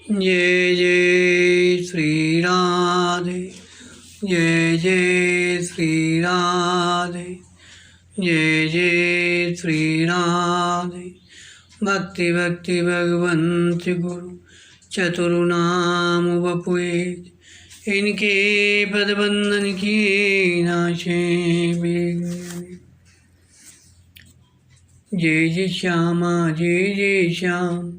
जय जय श्री राधे, जय जय श्री राधे, जय जय श्री राधे। भक्ति भक्ति भगवंत गुरु चतुर्नाम वपुए, इनके पदबंधन किए नाशे बेग। जय जय श्यामा जय जय श्याम,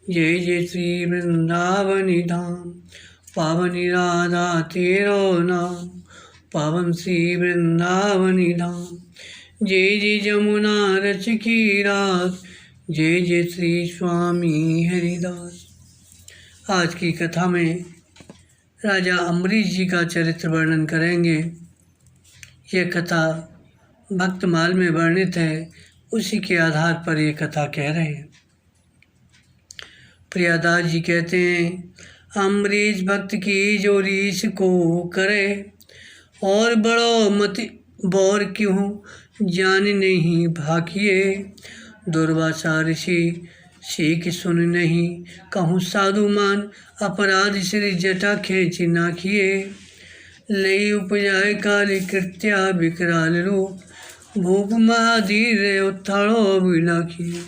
जय जय श्री वृंदावनी धाम। पावनी राधा तेरो नाम, पावन श्री वृंदावनी धाम। जय जय जमुना रच की रास, जय जय श्री स्वामी हरिदास। आज की कथा में राजा अम्बरीश जी का चरित्र वर्णन करेंगे। यह कथा भक्तमाल में वर्णित है, उसी के आधार पर ये कथा कह रहे हैं। प्रियादास जी कहते हैं, अम्बरीश भक्त की जो रीस को करे, और बड़ो मति बौर क्यों जान नहीं भाकिए। दुर्वासा ऋषि सीख सुन नहीं, कहूँ साधु मान अपराध श्री जटा खेच नाखिए। लई उपजाए काली कृत्या विकराल रूप, भूप महाधीर उथाड़ो बिलाखिए।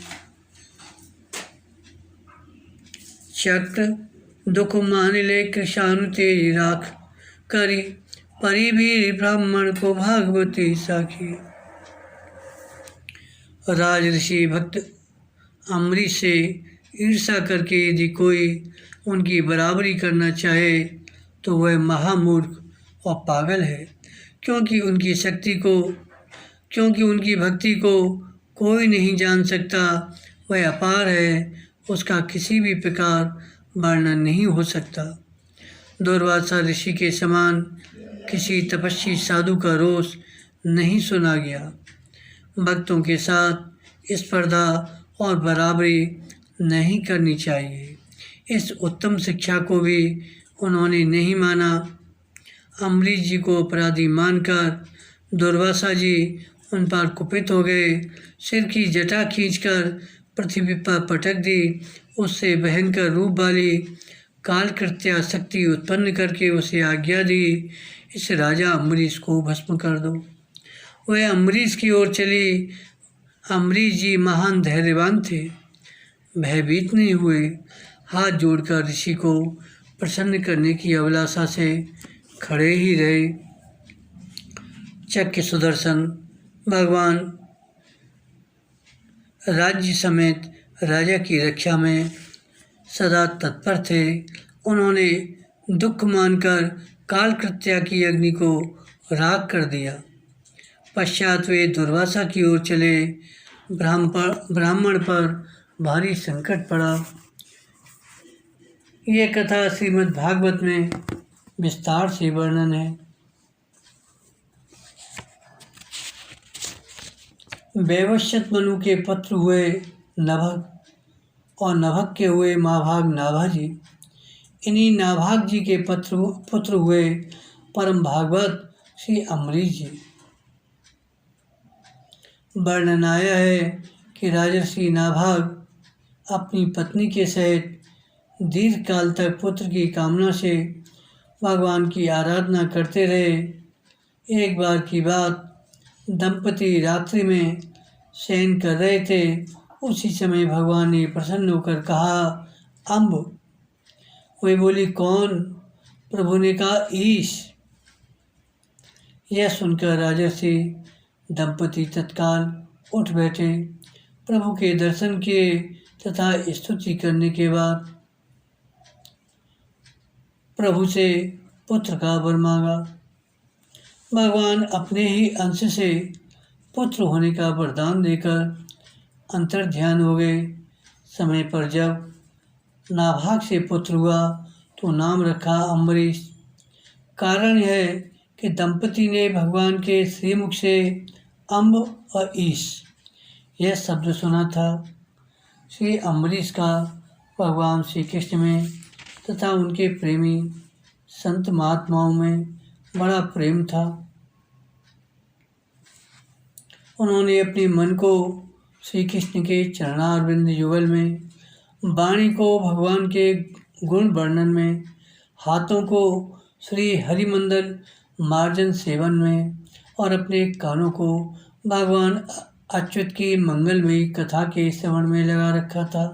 चक्र दुख मान ले कृषाणु तेज राख, करी परिवीर ब्राह्मण को भागवती साखी। राज ऋषि भक्त अम्बरीश से ईर्षा करके यदि कोई उनकी बराबरी करना चाहे तो वह महामूर्ख और पागल है, क्योंकि उनकी भक्ति को कोई नहीं जान सकता। वह अपार है, उसका किसी भी प्रकार वर्णन नहीं हो सकता। दुर्वासा ऋषि के समान किसी तपस्वी साधु का रोष नहीं सुना गया। भक्तों के साथ स्पर्धा और बराबरी नहीं करनी चाहिए, इस उत्तम शिक्षा को भी उन्होंने नहीं माना। अम्बरीश जी को अपराधी मानकर दुर्वासा जी उन पर कुपित हो गए। सिर की जटा खींचकर पृथ्वी पर पटक दी। उससे भयंकर रूप वाली कालकृत्या शक्ति उत्पन्न करके उसे आज्ञा दी, इस राजा अम्बरीश को भस्म कर दो। वह अम्बरीश की ओर चली। अम्बरीश जी महान धैर्यवान थे, भयभीत नहीं हुए। हाथ जोड़कर ऋषि को प्रसन्न करने की अभिलाषा से खड़े ही रहे। चक्र सुदर्शन भगवान राज्य समेत राजा की रक्षा में सदा तत्पर थे। उन्होंने दुख मानकर कालकृत्या की अग्नि को राख कर दिया। पश्चात वे दुर्वासा की ओर चले। ब्राह्मण पर भारी संकट पड़ा। यह कथा श्रीमद् भागवत में विस्तार से वर्णन है। वैवस्वत मनु के पुत्र हुए नभग, और नभग के हुए माभाग नाभा जी। इन्हीं नाभाग जी के पुत्र हुए परम भागवत श्री अम्बरीश जी। वर्णन आया है कि राजर्षि नाभाग अपनी पत्नी के सहित दीर्घ काल तक पुत्र की कामना से भगवान की आराधना करते रहे। एक बार की बात, दंपति रात्रि में शयन कर रहे थे। उसी समय भगवान ने प्रसन्न होकर कहा, अम्ब। वे बोली, कौन? प्रभु ने कहा, ईश। यह सुनकर राजर्षि दंपति तत्काल उठ बैठे। प्रभु के दर्शन किए तथा स्तुति करने के बाद प्रभु से पुत्र का वर मांगा। भगवान अपने ही अंश से पुत्र होने का वरदान देकर अंतर्ध्यान हो गए। समय पर जब नाभाग से पुत्र हुआ तो नाम रखा अम्बरीश। कारण यह है कि दंपति ने भगवान के श्रीमुख से अम्ब और ईश यह शब्द सुना था। श्री अम्बरीश का भगवान श्री कृष्ण में तथा उनके प्रेमी संत महात्माओं में बड़ा प्रेम था। उन्होंने अपने मन को श्री कृष्ण के चरणारविंद युगल में, वाणी को भगवान के गुण वर्णन में, हाथों को श्री हरिमंदल मार्जन सेवन में और अपने कानों को भगवान अच्युत की मंगलमयी कथा के श्रवण में लगा रखा था।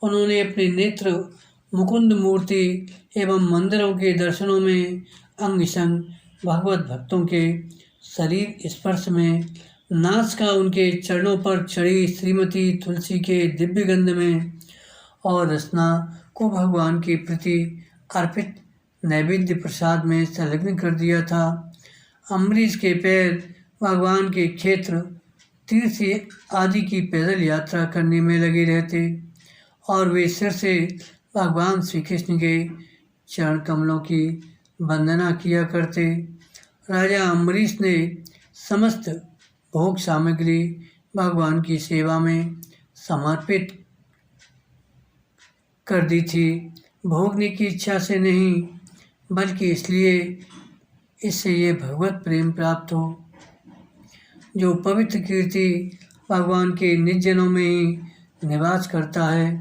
उन्होंने अपने नेत्र मुकुंद मूर्ति एवं मंदिरों के दर्शनों में अंग संग भगवत भक्तों के शरीर स्पर्श में, नाच का उनके चरणों पर चढ़ी श्रीमती तुलसी के दिव्य गंध में और रसना को भगवान के प्रति अर्पित नैवेद्य प्रसाद में संलग्न कर दिया था। अम्बरीश के पैर भगवान के क्षेत्र तीर्थ आदि की पैदल यात्रा करने में लगे रहते और वे सिर से भगवान श्री कृष्ण के चरण कमलों की वंदना किया करते। राजा अम्बरीश ने समस्त भोग सामग्री भगवान की सेवा में समर्पित कर दी थी, भोगने की इच्छा से नहीं, बल्कि इसलिए इससे ये भगवत प्रेम प्राप्त हो। जो पवित्र कीर्ति भगवान के निजजनों में ही निवास करता है।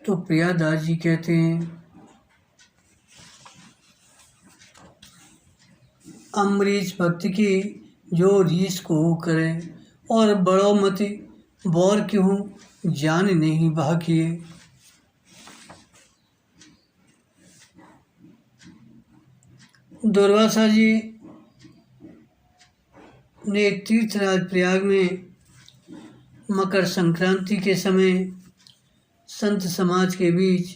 तो प्रियादास जी कहते हैं, अम्बरीश भक्त की जो रीस को करे और बड़ो मति बौर क्यों जान नहीं भागिए। दुर्वासा जी ने तीर्थराज प्रयाग में मकर संक्रांति के समय संत समाज के बीच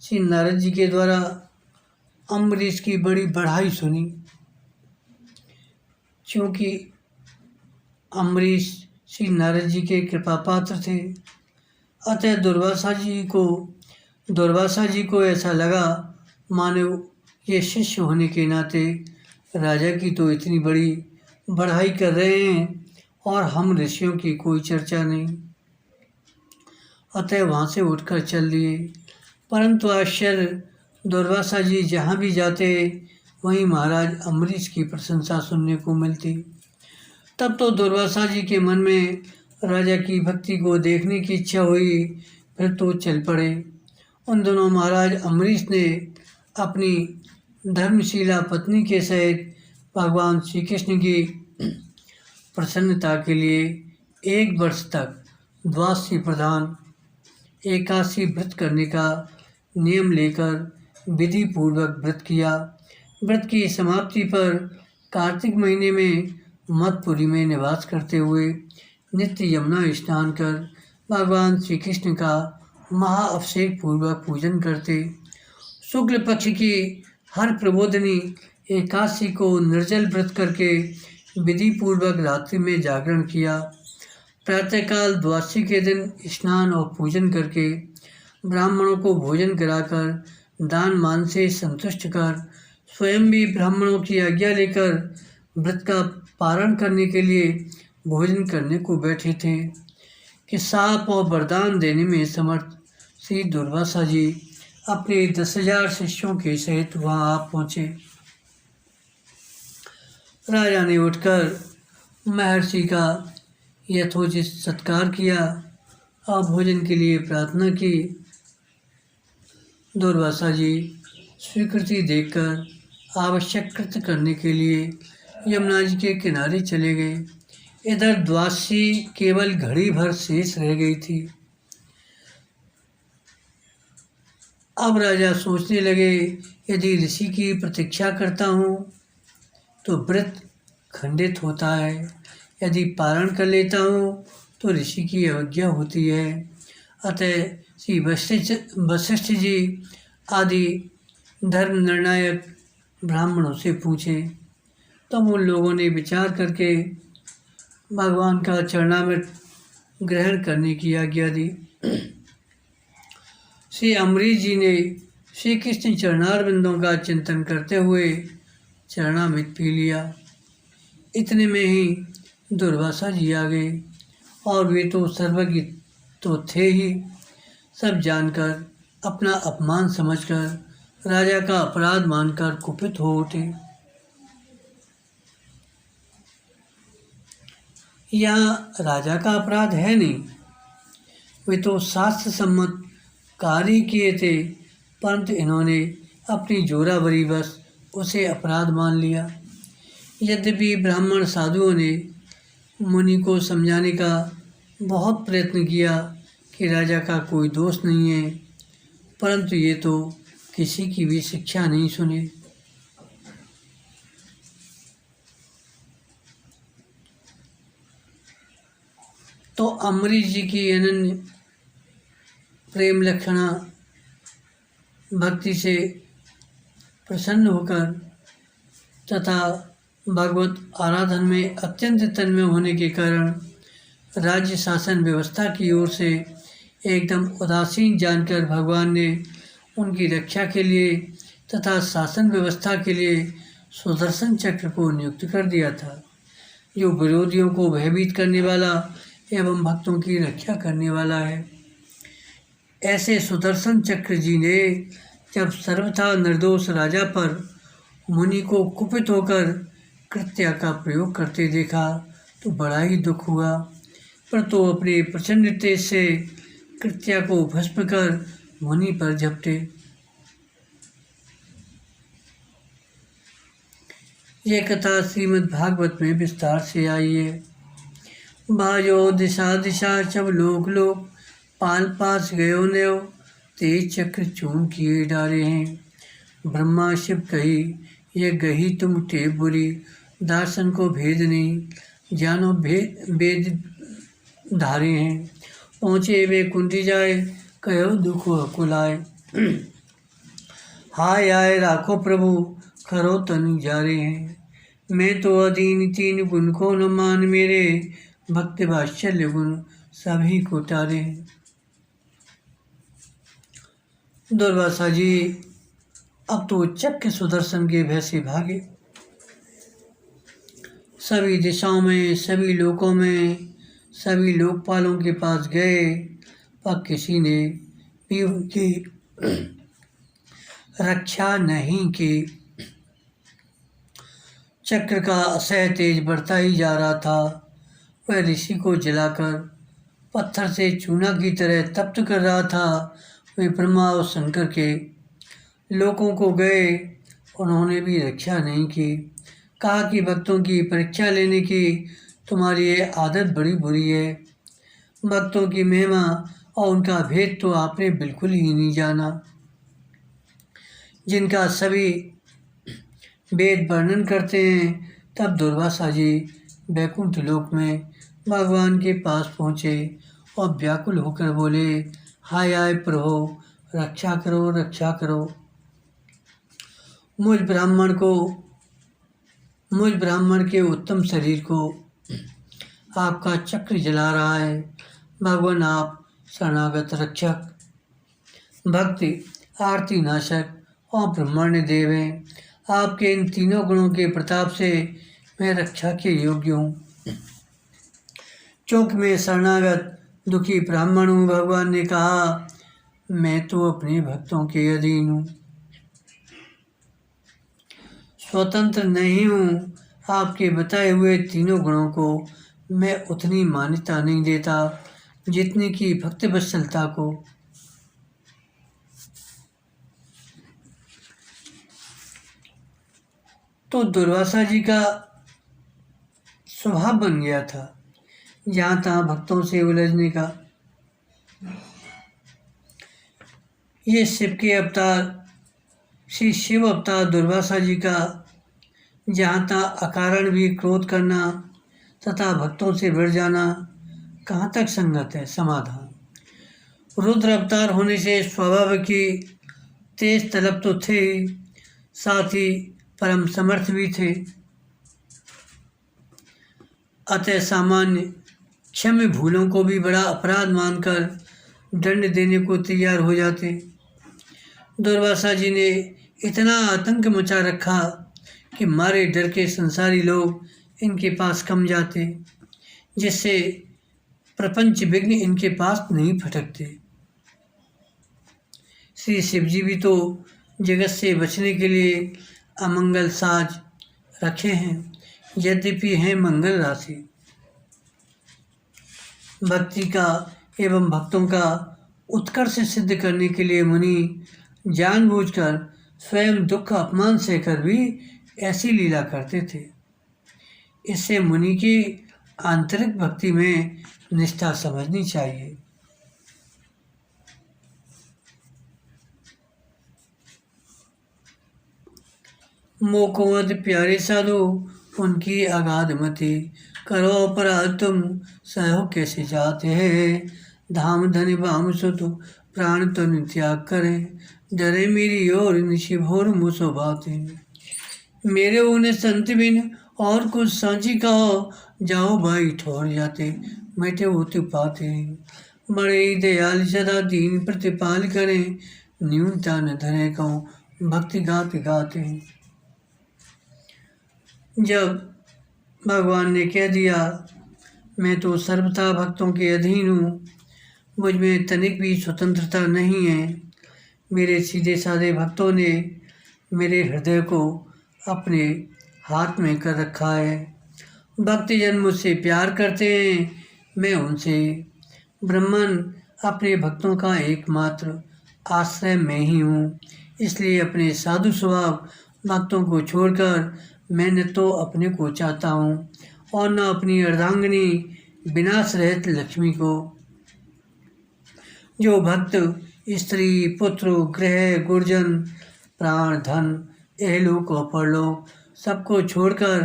श्री नारद जी के द्वारा अम्बरीश की बड़ी बढ़ाई सुनी। क्योंकि अम्बरीश श्री नारद जी के कृपा पात्र थे, अतः दुर्वासा जी को ऐसा लगा मानो ये शिष्य होने के नाते राजा की तो इतनी बड़ी बढ़ाई कर रहे हैं और हम ऋषियों की कोई चर्चा नहीं। अतः वहाँ से उठकर चल दिए। परंतु आश्चर्य, दुर्वासा जी जहाँ भी जाते वहीं महाराज अम्बरीश की प्रशंसा सुनने को मिलती। तब तो दुर्वासा जी के मन में राजा की भक्ति को देखने की इच्छा हुई, फिर तो चल पड़े। उन दिनों महाराज अम्बरीश ने अपनी धर्मशीला पत्नी के सहित भगवान श्री कृष्ण की प्रसन्नता के लिए 1 वर्ष तक द्वादशी प्रधान एकादशी व्रत करने का नियम लेकर विधि पूर्वक व्रत किया। व्रत की समाप्ति पर कार्तिक महीने में मथपुरी में निवास करते हुए नित्य यमुना स्नान कर भगवान श्री कृष्ण का महाअभिषेक पूर्वक पूजन करते। शुक्ल पक्ष की हर प्रबोधनी एकादशी को निर्जल व्रत करके विधि पूर्वक रात्रि में जागरण किया। प्रातःकाल द्वादशी के दिन स्नान और पूजन करके ब्राह्मणों को भोजन कराकर दान मान से संतुष्ट कर स्वयं भी ब्राह्मणों की आज्ञा लेकर व्रत का पारण करने के लिए भोजन करने को बैठे थे कि शाप और वरदान देने में समर्थ श्री दुर्वासा जी अपने 10,000 शिष्यों के सहित वहाँ आ पहुँचे। राजा ने उठकर महर्षि का यथोचित सत्कार किया और भोजन के लिए प्रार्थना की। दुर्वासा जी स्वीकृति देकर आवश्यक कृत्य करने के लिए यमुना जी के किनारे चले गए। इधर द्वादशी केवल घड़ी भर शेष रह गई थी। अब राजा सोचने लगे, यदि ऋषि की प्रतीक्षा करता हूँ तो व्रत खंडित होता है, यदि पारण कर लेता हूँ तो ऋषि की अवज्ञा होती है। अतः श्री वशिष्ठ जी आदि धर्म निर्णायक ब्राह्मणों से पूछे। तब उन लोगों ने विचार करके भगवान का चरणामृत ग्रहण करने की आज्ञा दी। श्री अम्बरीश जी ने श्री कृष्ण चरणारविंदों का चिंतन करते हुए चरणामृत पी लिया। इतने में ही दुर्वासा जी आ गए और वे तो सर्वज्ञ तो थे ही। सब जानकर अपना अपमान समझकर राजा का अपराध मानकर कुपित हो उठे। यहाँ राजा का अपराध है नहीं, वे तो शास्त्र सम्मत कार्य किए थे, परंतु इन्होंने अपनी जोरावरी बस उसे अपराध मान लिया। यद्यपि ब्राह्मण साधुओं ने मुनि को समझाने का बहुत प्रयत्न किया कि राजा का कोई दोष नहीं है, परंतु ये तो किसी की भी शिक्षा नहीं सुने। तो अम्बरीश जी की अनन्य प्रेम लक्षणा भक्ति से प्रसन्न होकर तथा भगवत आराधन में अत्यंत तन्मय होने के कारण राज्य शासन व्यवस्था की ओर से एकदम उदासीन जानकर भगवान ने उनकी रक्षा के लिए तथा शासन व्यवस्था के लिए सुदर्शन चक्र को नियुक्त कर दिया था, जो विरोधियों को भयभीत करने वाला एवं भक्तों की रक्षा करने वाला है। ऐसे सुदर्शन चक्र जी ने जब सर्वथा निर्दोष राजा पर मुनि को कुपित होकर कृत्या का प्रयोग करते देखा तो बड़ा ही दुख हुआ, पर तो अपने प्रचंड तेज से कृत्या को भस्म कर मुनि पर झपटे। ये कथा श्रीमद् भागवत में विस्तार से आई है। बाजो दिशा दिशा सब लोक लोक, पाल पास गयो न्यो, तेज चक्र चून किए डारे हैं। ब्रह्मा शिव कही ये गही तुम टे बुरी, दार्शन को भेद नहीं जानो वेद धारे हैं। पहुँचे वे कुंठी जाए, कहो दुख अकुलाए। हाय आए राखो प्रभु, खरो तन जा रहे हैं। मैं तो अधीन तीन गुण को न मान, मेरे भक्त वात्सल्य गुण सभी को टारे हैं। दुर्वासा जी अब तो चक्र सुदर्शन के भय से भागे। सभी दिशाओं में, सभी लोकों में, सभी लोकपालों के पास गए, पर किसी ने भी उनकी रक्षा नहीं की। चक्र का असह तेज बढ़ता ही जा रहा था। वह ऋषि को जलाकर पत्थर से चूना की तरह तप्त कर रहा था। वे ब्रह्मा और शंकर के लोकों को गए, उन्होंने भी रक्षा नहीं की। कहा कि भक्तों की परीक्षा लेने की तुम्हारी ये आदत बड़ी बुरी है। भक्तों की महिमा और उनका भेद तो आपने बिल्कुल ही नहीं जाना, जिनका सभी वेद वर्णन करते हैं। तब दुर्वासा जी वैकुंठ लोक में भगवान के पास पहुँचे और व्याकुल होकर बोले, हाय आय प्रभु, रक्षा करो, रक्षा करो। मुझ ब्राह्मण के उत्तम शरीर को आपका चक्र जला रहा है। भगवान आप शरणागत रक्षक, भक्ति, आरती नाशक और ब्रह्मण्य देव हैं। आपके इन तीनों गुणों के प्रताप से मैं रक्षा के योग्य हूँ। चूँकि मैं शरणागत दुखी ब्राह्मण हूँ, भगवान ने कहा, मैं तो अपने भक्तों के अधीन हूँ, स्वतंत्र नहीं हूँ। आपके बताए हुए तीनों गुणों को मैं उतनी मान्यता नहीं देता जितनी कि भक्त वत्सलता को। तो दुर्वासा जी का स्वभाव बन गया था जहाँ तहाँ भक्तों से उलझने का। ये श्री शिव अवतार दुर्वासा जी का जहाँ तहाँ अकारण भी क्रोध करना तथा भक्तों से भिड़ जाना कहाँ तक संगत है। समाधान, रुद्र अवतार होने से स्वभाव की तेज तलब तो थे ही, साथ ही परम समर्थ भी थे। अतः सामान्य क्षम्य भूलों को भी बड़ा अपराध मानकर दंड देने को तैयार हो जाते। दुर्वासा जी ने इतना आतंक मचा रखा कि मारे डर के संसारी लोग इनके पास कम जाते, जिससे प्रपंच विघ्न इनके पास नहीं फटकते। श्री शिव जी भी तो जगत से बचने के लिए अमंगल साज रखे हैं, यद्यपि हैं मंगल राशि। भक्ति का एवं भक्तों का उत्कर्ष सिद्ध करने के लिए मुनि जानबूझकर स्वयं दुख अपमान सहकर भी ऐसी लीला करते थे। इससे मुनि की आंतरिक भक्ति में निष्ठा समझनी चाहिए। मोकोमद प्यारे साधु उनकी अगाध मति, करो अपराध तुम सहो कैसे जाते हैं। धाम धन भाम सुत प्राण तन त्याग करे, डरे मेरी ओर निशि भोर मुसो बाते। मेरे उन्हें संत बिन और कुछ सांची कहो, जाओ भाई ठोर जाते बैठे होते पाते। बड़े ही दयाल सदा दीन प्रतिपाल करें, न्यूनता न धरे कहूँ भक्ति गाते गाते। जब भगवान ने कह दिया मैं तो सर्वथा भक्तों के अधीन हूँ, मुझ में तनिक भी स्वतंत्रता नहीं है, मेरे सीधे साधे भक्तों ने मेरे हृदय को अपने हाथ में कर रखा है। भक्तजन मुझसे प्यार करते हैं, मैं उनसे। ब्रह्मन अपने भक्तों का एकमात्र आश्रय मैं ही हूँ, इसलिए अपने साधु स्वभाव भक्तों को छोड़कर मैं न तो अपने को चाहता हूँ और न अपनी अर्धांगिनी विनाश रहित लक्ष्मी को। जो भक्त स्त्री पुत्र गृह गुरजन प्राण धन एहलोक और परलोक सबको छोड़कर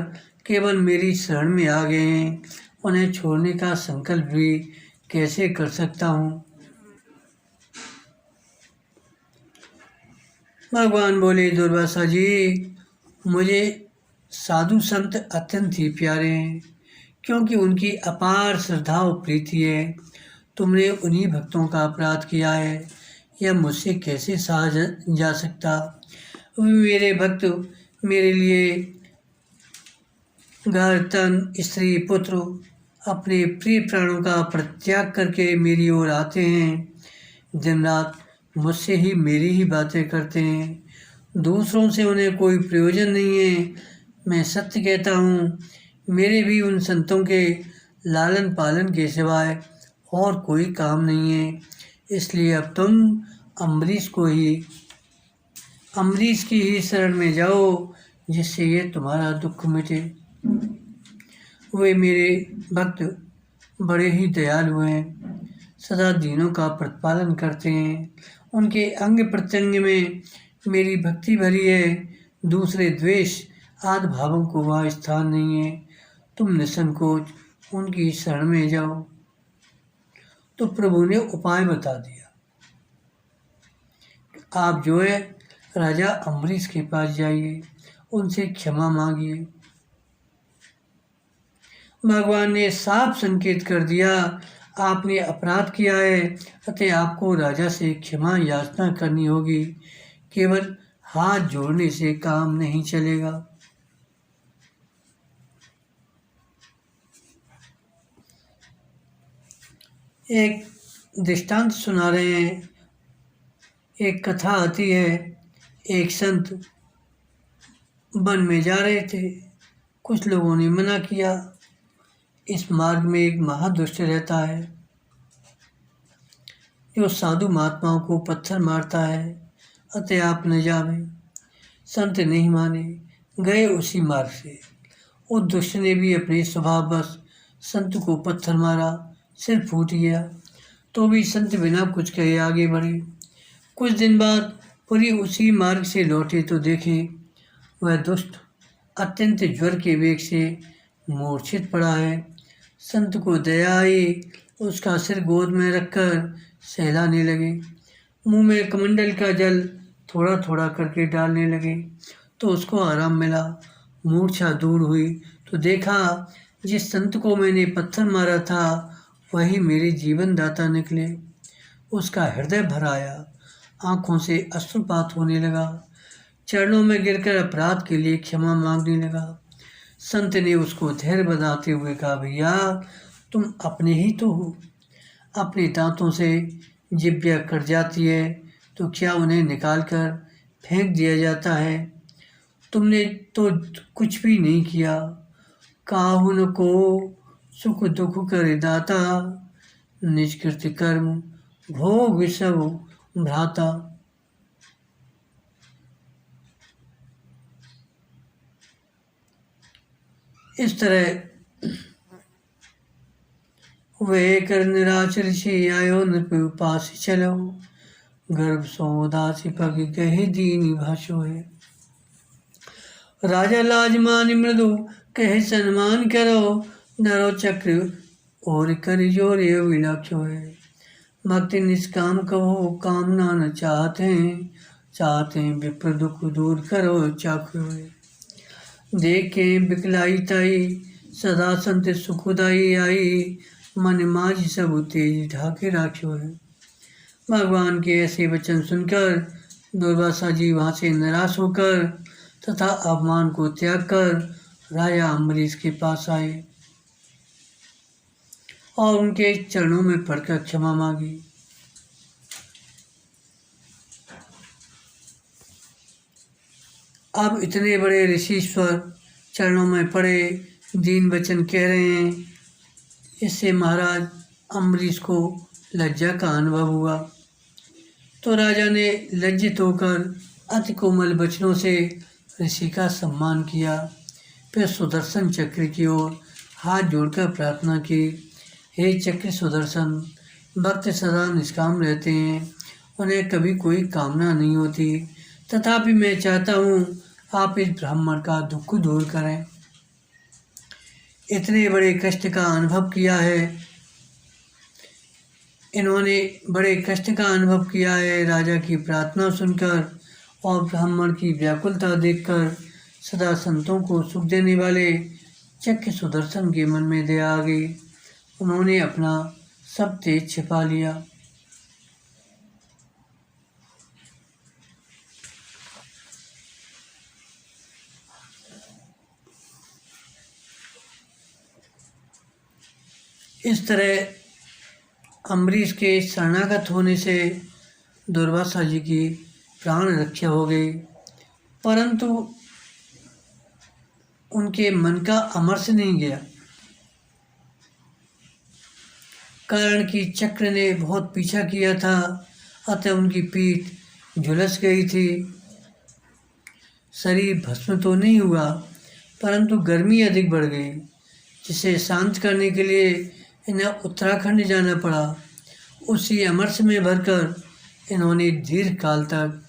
केवल मेरी शरण में आ गए हैं, उन्हें छोड़ने का संकल्प भी कैसे कर सकता हूँ। भगवान बोले दुर्वासा जी, मुझे साधु संत अत्यंत ही प्यारे हैं, क्योंकि उनकी अपार श्रद्धा और प्रीति है। तुमने उन्हीं भक्तों का अपराध किया है, यह मुझसे कैसे सहा जा सकता। मेरे भक्त मेरे लिए घर तन स्त्री पुत्र अपने प्रिय प्राणों का परित्याग करके मेरी ओर आते हैं, दिन रात मुझसे ही मेरी ही बातें करते हैं, दूसरों से उन्हें कोई प्रयोजन नहीं है। मैं सत्य कहता हूँ, मेरे भी उन संतों के लालन पालन के सिवाय और कोई काम नहीं है। इसलिए अब तुम अम्बरीश की ही शरण में जाओ, जिससे ये तुम्हारा दुख मिटे। वे मेरे भक्त बड़े ही दयालु हैं, सदा दीनों का प्रतिपालन करते हैं, उनके अंग प्रत्यंग में मेरी भक्ति भरी है, दूसरे द्वेष आदि भावों को वहाँ स्थान नहीं है। तुम निसंकोच उनकी शरण में जाओ। तो प्रभु ने उपाय बता दिया, आप जो है राजा अम्बरीश के पास जाइए, उनसे क्षमा मांगिए। भगवान ने साफ संकेत कर दिया, आपने अपराध किया है, अतः आपको राजा से क्षमा याचना करनी होगी, केवल हाथ जोड़ने से काम नहीं चलेगा। एक दृष्टांत सुना रहे हैं। एक कथा आती है, एक संत वन में जा रहे थे, कुछ लोगों ने मना किया। इस मार्ग में एक महादुष्ट रहता है, जो साधु महात्माओं को पत्थर मारता है, अतः आप न जावें। संत नहीं माने, गए उसी मार्ग से। उस दुष्ट ने भी अपने स्वभाववश संत को पत्थर मारा, सिर फूट गया, तो भी संत बिना कुछ कहे आगे बढ़े। कुछ दिन बाद पुरी उसी मार्ग से लौटे तो देखे वह दुष्ट अत्यंत ज्वर के वेग से मूर्छित पड़ा है। संत को दया आई, उसका सिर गोद में रखकर सहलाने लगे, मुंह में कमंडल का जल थोड़ा थोड़ा करके डालने लगे, तो उसको आराम मिला। मूर्छा दूर हुई तो देखा जिस संत को मैंने पत्थर मारा था वही मेरे जीवन दाता निकले। उसका हृदय भर आया, आँखों से अश्रुपात होने लगा, चरणों में गिरकर अपराध के लिए क्षमा मांगने लगा। संत ने उसको धैर्य बताते हुए कहा, भैया तुम अपने ही तो हो, अपने दांतों से जिभ्या कट जाती है तो क्या उन्हें निकाल कर फेंक दिया जाता है। तुमने तो कुछ भी नहीं किया, काहुन को सुख दुख करे दाता, निज कृत कर्म भोग विषव भ्राता। इस तरह वे कर निराश ऋषि आयो नृप उपास चलो, गर्भ सोदासी पग गहे दीनी भाषो है। राजा लाज मान मृदु कहे सन्मान करो, नरो चक्र और कर जोर विलक्षो है। भक्ति निष्काम कहो कामना न चाहते हैं विप्र दुख दूर करो चाखो है। देखे बिकलाई ताई सदा संत सुखदाई आई, मन माज सब तेज ढाके राख्यो है। भगवान के ऐसे वचन सुनकर दुर्वासा जी वहाँ से निराश होकर तथा अपमान को त्याग कर राजा अम्बरीश के पास आए और उनके चरणों में पड़कर क्षमा मांगी। अब इतने बड़े ऋषिश्वर चरणों में पड़े दीन वचन कह रहे हैं, इससे महाराज अम्बरीश को लज्जा का अनुभव हुआ। तो राजा ने लज्जित होकर अति कोमल वचनों से ऋषि का सम्मान किया। फिर सुदर्शन चक्र की ओर हाथ जोड़कर प्रार्थना की, हे चक्र सुदर्शन, भक्त सदा निष्काम रहते हैं, उन्हें कभी कोई कामना नहीं होती, तथापि मैं चाहता हूँ आप इस ब्राह्मण का दुख दूर करें। इतने बड़े कष्ट का अनुभव किया है, इन्होंने बड़े कष्ट का अनुभव किया है। राजा की प्रार्थना सुनकर और ब्राह्मण की व्याकुलता देखकर सदा संतों को सुख देने वाले चक्र सुदर्शन के मन में दया आ गई। उन्होंने अपना सब तेज छिपा लिया। इस तरह अम्बरीश के शरणागत होने से दुर्वासा जी की प्राण रक्षा हो गई, परंतु उनके मन का अमरस नहीं गया, कारण कि चक्र ने बहुत पीछा किया था, अतः उनकी पीठ झुलस गई थी। शरीर भस्म तो नहीं हुआ, परंतु गर्मी अधिक बढ़ गई, जिसे शांत करने के लिए इन्हें उत्तराखंड जाना पड़ा। उसी अमरस में भरकर इन्होंने दीर्घ काल तक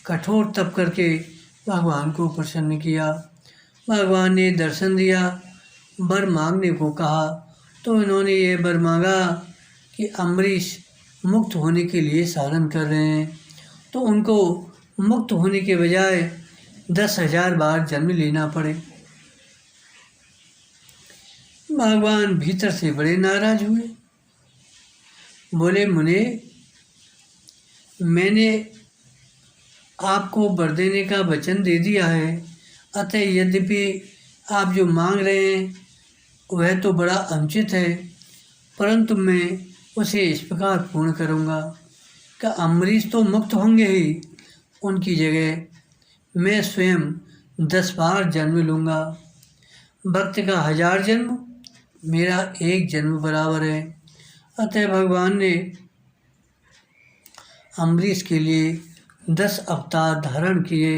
कठोर तप करके भगवान को प्रसन्न किया। भगवान ने दर्शन दिया, वर मांगने को कहा, तो इन्होंने ये वर मांगा कि अम्बरीश मुक्त होने के लिए साधन कर रहे हैं, तो उनको मुक्त होने के बजाय 10,000 बार जन्म लेना पड़े। भगवान भीतर से बड़े नाराज हुए, बोले, मुने, मैंने आपको वर देने का वचन दे दिया है, अतः यद्यपि आप जो मांग रहे हैं वह तो बड़ा अनुचित है, परंतु मैं उसे इस प्रकार पूर्ण करूँगा कि अम्बरीश तो मुक्त होंगे ही, उनकी जगह मैं स्वयं 10 बार जन्म लूँगा। भक्त का 1000 जन्म मेरा 1 जन्म बराबर है। अतः भगवान ने अम्बरीश के लिए 10 अवतार धारण किए।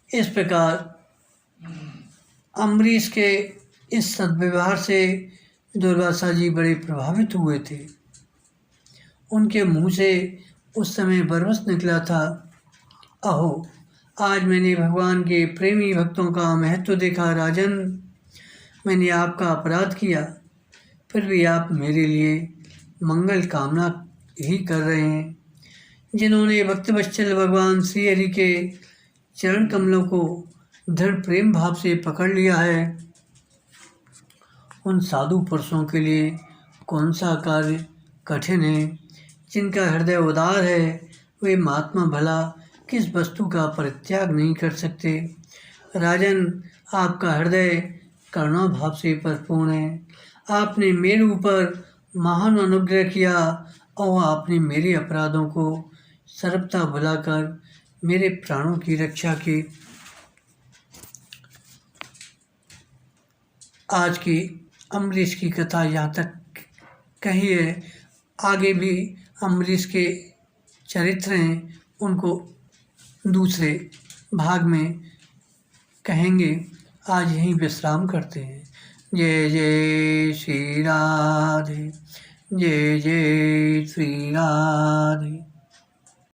इस प्रकार अम्बरीश के इस सद्व्यवहार से दुर्वासा जी बड़े प्रभावित हुए थे। उनके मुंह से उस समय बरबस निकला था, अहो, आज मैंने भगवान के प्रेमी भक्तों का महत्व देखा। राजन, मैंने आपका अपराध किया, फिर भी आप मेरे लिए मंगल कामना ही कर रहे हैं। जिन्होंने भक्तवत्सल भगवान श्री हरि के चरण कमलों को दृढ़ प्रेम भाव से पकड़ लिया है, उन साधु पुरुषों के लिए कौन सा कार्य कठिन है। जिनका हृदय उदार है वे महात्मा भला किस वस्तु का परित्याग नहीं कर सकते। राजन, आपका हृदय करुणा भाव से परिपूर्ण है। आपने मेरे ऊपर महान अनुग्रह किया और आपने मेरे अपराधों को सर्वथा भुलाकर मेरे प्राणों की रक्षा की। आज की अम्बरीश की कथा यहाँ तक कहिए। आगे भी अम्बरीश के चरित्र हैं, उनको दूसरे भाग में कहेंगे। आज यहीं विश्राम करते हैं। जय जय श्री राधे, जय जय श्री राधे।